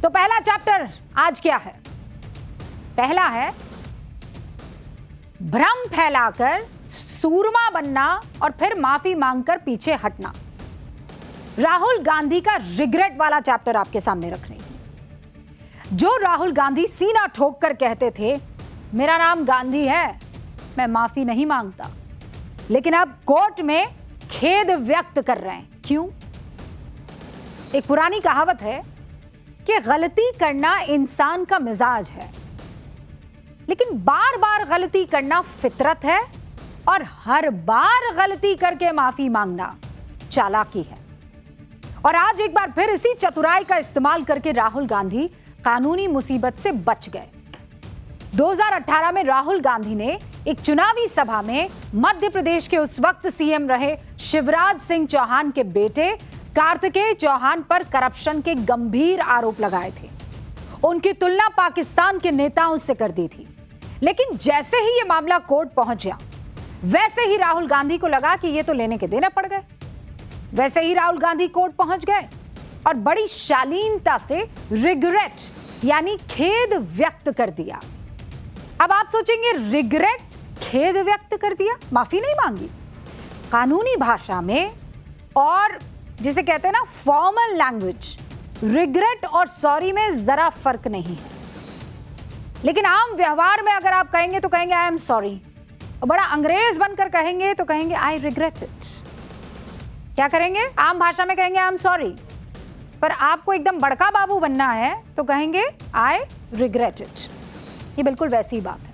तो पहला चैप्टर आज क्या है? पहला है भ्रम फैलाकर सूरमा बनना और फिर माफी मांगकर पीछे हटना। राहुल गांधी का रिग्रेट वाला चैप्टर आपके सामने रख रही हूं। जो राहुल गांधी सीना ठोक कर कहते थे मेरा नाम गांधी है, मैं माफी नहीं मांगता, लेकिन अब कोर्ट में खेद व्यक्त कर रहे हैं। क्यों? एक पुरानी कहावत है कि गलती करना इंसान का मिजाज है, लेकिन बार बार गलती करना फितरत है और हर बार गलती करके माफी मांगना चालाकी है। और आज एक बार फिर इसी चतुराई का इस्तेमाल करके राहुल गांधी कानूनी मुसीबत से बच गए। 2018 में राहुल गांधी ने एक चुनावी सभा में मध्य प्रदेश के उस वक्त सीएम रहे शिवराज सिंह चौहान के बेटे कार्तिकेय चौहान पर करप्शन के गंभीर आरोप लगाए थे। उनकी तुलना पाकिस्तान के नेताओं से कर दी थी। लेकिन जैसे ही यह मामला कोर्ट पहुंचा, वैसे ही राहुल गांधी को लगा कि ये तो लेने के देने पड़ गए। वैसे ही राहुल गांधी कोर्ट पहुंच गए और बड़ी शालीनता से रिग्रेट यानी खेद व्यक्त कर दिया। अब आप सोचेंगे रिग्रेट, खेद व्यक्त कर दिया, माफी नहीं मांगी। कानूनी भाषा में और जिसे कहते हैं ना फॉर्मल लैंग्वेज, रिग्रेट और सॉरी में जरा फर्क नहीं है। लेकिन आम व्यवहार में अगर आप कहेंगे तो कहेंगे आई एम सॉरी, और बड़ा अंग्रेज बनकर कहेंगे तो कहेंगे आई रिग्रेट इट। क्या करेंगे? आम भाषा में कहेंगे आई एम सॉरी, पर आपको एकदम बड़का बाबू बनना है तो कहेंगे आई रिग्रेट इट। ये बिल्कुल वैसी ही बात है।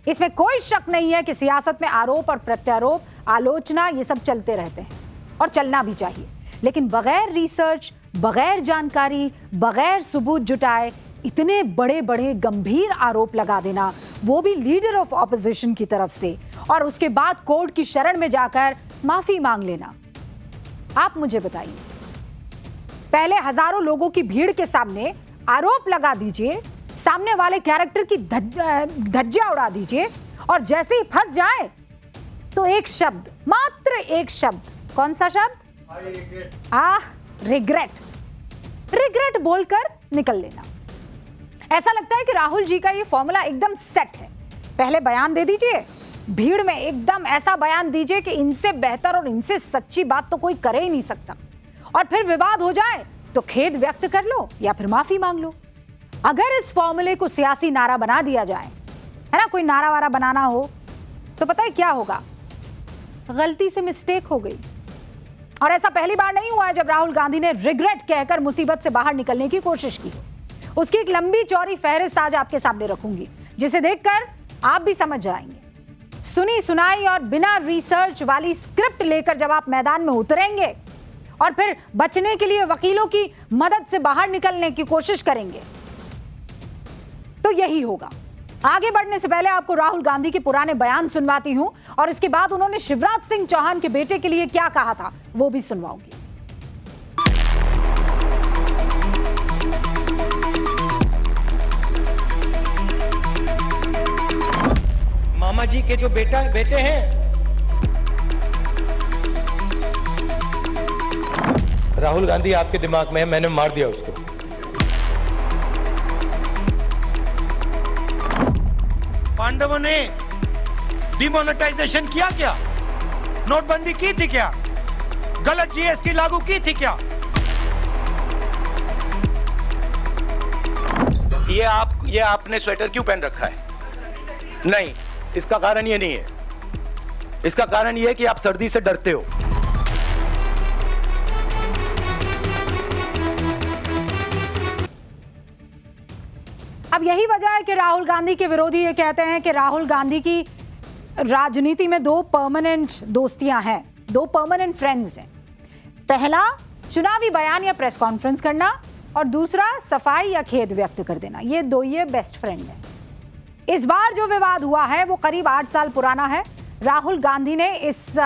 इसमें कोई शक नहीं है कि सियासत में आरोप और प्रत्यारोप, आलोचना, ये सब चलते रहते हैं और चलना भी चाहिए। लेकिन बगैर रिसर्च, बगैर जानकारी, बगैर सबूत जुटाए इतने बड़े बड़े गंभीर आरोप लगा देना, वो भी लीडर ऑफ ऑपोजिशन की तरफ से, और उसके बाद कोर्ट की शरण में जाकर माफी मांग लेना। आप मुझे बताइए, पहले हजारों लोगों की भीड़ के सामने आरोप लगा दीजिए, सामने वाले कैरेक्टर की धज्जियां उड़ा दीजिए, और जैसे ही फंस जाए तो एक शब्द, मात्र एक शब्द, कौन सा शब्द? रिग्रेट। रिग्रेट बोलकर निकल लेना। ऐसा लगता है कि राहुल जी का ये फॉर्मूला एकदम सेट है। पहले बयान दे दीजिए, भीड़ में एकदम ऐसा बयान दीजिए कि इनसे बेहतर और इनसे सच्ची बात तो कोई करे ही नहीं सकता, और फिर विवाद हो जाए तो खेद व्यक्त कर लो या फिर माफी मांग लो। अगर इस फॉर्मूले को सियासी नारा बना दिया जाए, है ना, कोई नारा वारा बनाना हो, तो पता है क्या होगा? गलती से मिस्टेक हो गई। और ऐसा पहली बार नहीं हुआ है जब राहुल गांधी ने रिग्रेट कहकर मुसीबत से बाहर निकलने की कोशिश की। उसकी एक लंबी चौड़ी फहरिस्त आज आपके सामने रखूंगी, जिसे देखकर आप भी समझ जाएंगे। सुनी सुनाई और बिना रिसर्च वाली स्क्रिप्ट लेकर जब आप मैदान में उतरेंगे और फिर बचने के लिए वकीलों की मदद से बाहर निकलने की कोशिश करेंगे, तो यही होगा। आगे बढ़ने से पहले आपको राहुल गांधी के पुराने बयान सुनवाती हूं, और इसके बाद उन्होंने शिवराज सिंह चौहान के बेटे के लिए क्या कहा था वो भी सुनवाऊंगी। मामा जी के जो बेटे हैं, राहुल गांधी आपके दिमाग में है, मैंने मार दिया उसको। पांडवों ने डिमोनेटाइजेशन किया क्या? नोटबंदी की थी क्या? गलत जीएसटी लागू की थी क्या? ये आपने स्वेटर क्यों पहन रखा है? नहीं, इसका कारण ये नहीं है। इसका कारण ये है कि आप सर्दी से डरते हो। अब यही वजह है कि राहुल गांधी के विरोधी ये कहते हैं कि राहुल गांधी की राजनीति में दो परमानेंट दोस्तियां हैं, दो परमानेंट फ्रेंड्स हैं। पहला चुनावी बयान या प्रेस कॉन्फ्रेंस करना, और दूसरा सफाई या खेद व्यक्त कर देना। ये दो ये बेस्ट फ्रेंड हैं। इस बार जो विवाद हुआ है वो करीब 8 साल पुराना है। राहुल गांधी ने इस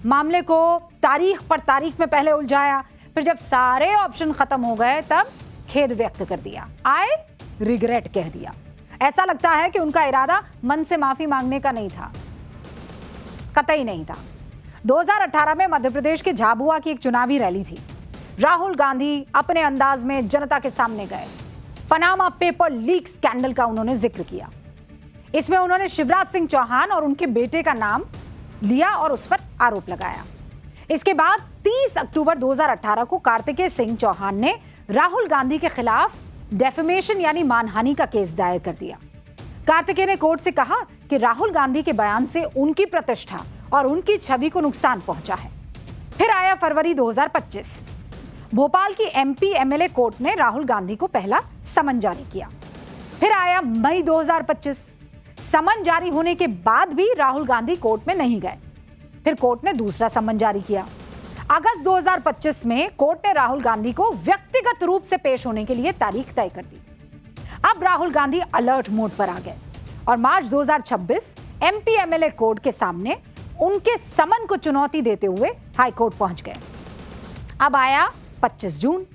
मामले को तारीख पर तारीख में पहले उलझाया, फिर जब सारे ऑप्शन खत्म हो गए तब खेद व्यक्त कर दिया, आई रिग्रेट कह दिया। ऐसा लगता है कि उनका इरादा मन से माफी मांगने का नहीं था, कतई नहीं था। 2018 में मध्य प्रदेश के झाबुआ की एक चुनावी रैली थी। राहुल गांधी अपने अंदाज में जनता के सामने गए, पनामा पेपर लीक स्कैंडल का उन्होंने जिक्र किया। इसमें उन्होंने शिवराज सिंह चौहान और उनके बेटे का नाम लिया और उस पर आरोप लगाया। इसके बाद 30 अक्टूबर 2018 को कार्तिकेय सिंह चौहान ने राहुल गांधी के खिलाफ डेफेमेशन यानी मानहानि का केस दायर कर दिया। कार्तिकेय ने कोर्ट से कहा कि राहुल गांधी के बयान से उनकी प्रतिष्ठा और उनकी छवि को नुकसान पहुंचा है। फिर आया फरवरी 2025। भोपाल की एमपी एमएलए कोर्ट ने राहुल गांधी को पहला समन जारी किया। फिर आया मई 2025। समन जारी होने के बाद भी राहुल गांधी कोर्ट में नहीं गए। फिर कोर्ट ने दूसरा समन जारी किया। अगस्त 2025 में कोर्ट ने राहुल गांधी को व्यक्तिगत रूप से पेश होने के लिए तारीख तय कर दी। अब राहुल गांधी अलर्ट मोड पर आ गए और मार्च 2026 एमपी एमएलए कोर्ट के सामने उनके समन को चुनौती देते हुए हाईकोर्ट पहुंच गए। अब आया 25 जून।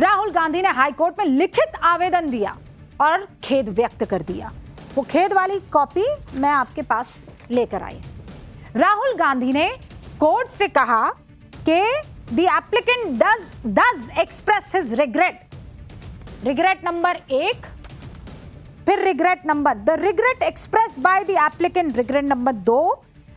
राहुल गांधी ने हाईकोर्ट में लिखित आवेदन दिया और खेद व्यक्त कर दिया। वो खेद वाली कॉपी मैं आपके पास लेकर आई। राहुल गांधी ने कोर्ट से कहा कि the applicant does express his regret number 1, फिर regret number the regret express by the applicant regret number 2,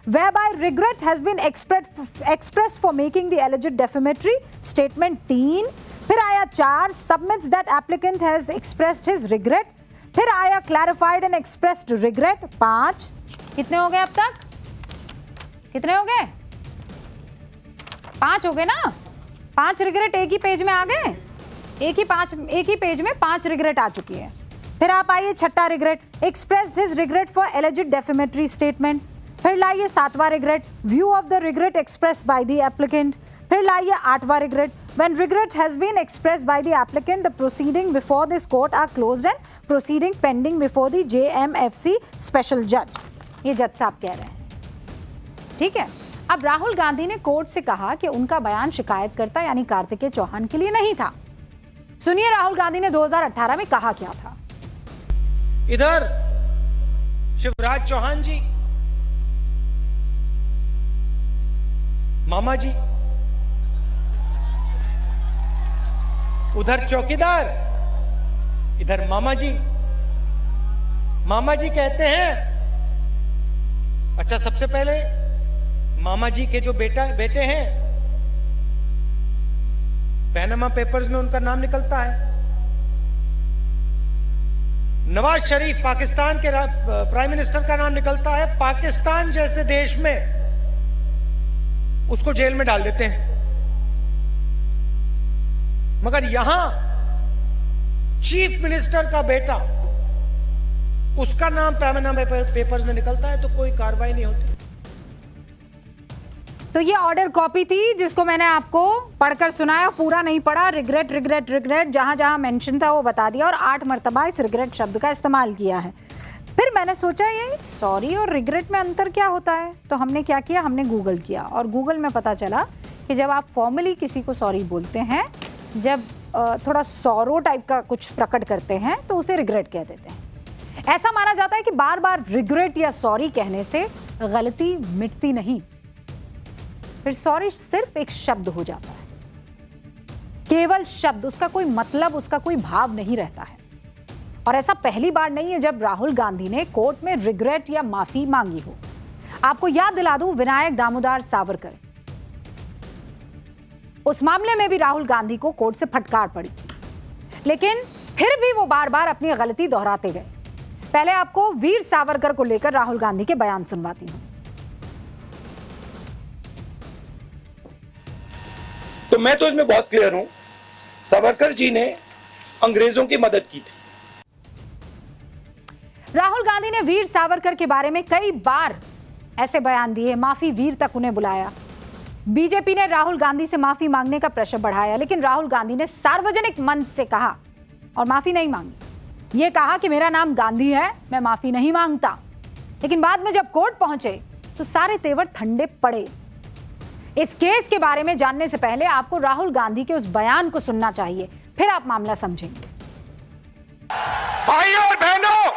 whereby regret has been expressed for making the alleged defamatory statement 3, फिर आया 4 submits that applicant has expressed his regret, फिर आया clarified and expressed regret 5। कितने हो गए अब तक? कितने हो गए? 5 हो गए ना? 5 रिग्रेट एक ही पेज में आ गए। एक ही पेज में 5 रिग्रेट आ चुकी है। फिर आप आइए छठा regret, expressed his regret for alleged defamatory statement. फिर लाइए 7वां regret, view of the regret express by the applicant. फिर लाइए 8वां regret, when regret has been expressed by the applicant the proceeding before this court are closed and proceeding pending before the JMFC special जज। ये जज साहब कह रहे हैं, ठीक है। अब राहुल गांधी ने कोर्ट से कहा कि उनका बयान शिकायतकर्ता यानी कार्तिकेय चौहान के लिए नहीं था। सुनिए राहुल गांधी ने 2018 में कहा क्या था। इधर शिवराज चौहान जी, मामा जी, उधर चौकीदार, इधर मामा जी। मामा जी कहते हैं, अच्छा सबसे पहले मामा जी के जो बेटे हैं, पनामा पेपर्स में उनका नाम निकलता है। नवाज शरीफ पाकिस्तान के प्राइम मिनिस्टर का नाम निकलता है। पाकिस्तान जैसे देश में उसको जेल में डाल देते हैं, मगर यहां चीफ मिनिस्टर का बेटा, उसका नाम पनामा पेपर्स में निकलता है तो कोई कार्रवाई नहीं होती। तो ये ऑर्डर कॉपी थी जिसको मैंने आपको पढ़कर सुनाया, पूरा नहीं पढ़ा। रिग्रेट रिग्रेट रिग्रेट जहां जहां मेंशन था वो बता दिया और 8 मर्तबा इस रिग्रेट शब्द का इस्तेमाल किया है। फिर मैंने सोचा ये सॉरी और रिग्रेट में अंतर क्या होता है, तो हमने क्या किया, हमने गूगल किया और गूगल में पता चला कि जब आप फॉर्मली किसी को सॉरी बोलते हैं, जब थोड़ा सॉरो टाइप का कुछ प्रकट करते हैं तो उसे रिग्रेट कह देते हैं। ऐसा माना जाता है कि बार बार रिग्रेट या सॉरी कहने से गलती मिटती नहीं, फिर सॉरी सिर्फ एक शब्द हो जाता है, केवल शब्द, उसका कोई मतलब, उसका कोई भाव नहीं रहता है। और ऐसा पहली बार नहीं है जब राहुल गांधी ने कोर्ट में रिग्रेट या माफी मांगी हो। आपको याद दिला दूं, विनायक दामोदर सावरकर, उस मामले में भी राहुल गांधी को कोर्ट से फटकार पड़ी थी, लेकिन फिर भी वो बार बार अपनी गलती दोहराते गए। पहले आपको वीर सावरकर को लेकर राहुल गांधी के बयान सुनवाती हूं। तो मैं तो इसमें बहुत क्लियर हूं, सावरकर जी ने अंग्रेजों की मदद की थी। राहुल गांधी ने वीर सावरकर के बारे में कई बार ऐसे बयान दिए, माफी वीर तक उन्हें बुलाया। बीजेपी ने राहुल गांधी से माफी मांगने का प्रेशर बढ़ाया, लेकिन राहुल गांधी ने सार्वजनिक मंच से कहा और माफी नहीं मांगी। ये कहा कि मेरा नाम गांधी है, मैं माफी नहीं मांगता। लेकिन बाद में जब कोर्ट पहुंचे तो सारे तेवर ठंडे पड़े। इस केस के बारे में जानने से पहले आपको राहुल गांधी के उस बयान को सुनना चाहिए, फिर आप मामला समझेंगे। भाइयों और बहनों,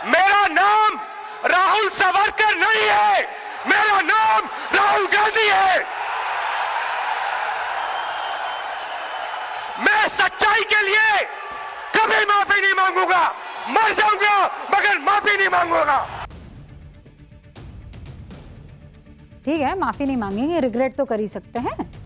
मेरा नाम राहुल सावरकर नहीं है, मेरा नाम राहुल गांधी है। मैं सच्चाई के लिए कभी माफी नहीं मांगूंगा, मर जाऊंगा मगर माफी नहीं मांगूंगा। ठीक है, माफी नहीं मांगेंगे, रिग्रेट तो कर ही सकते हैं।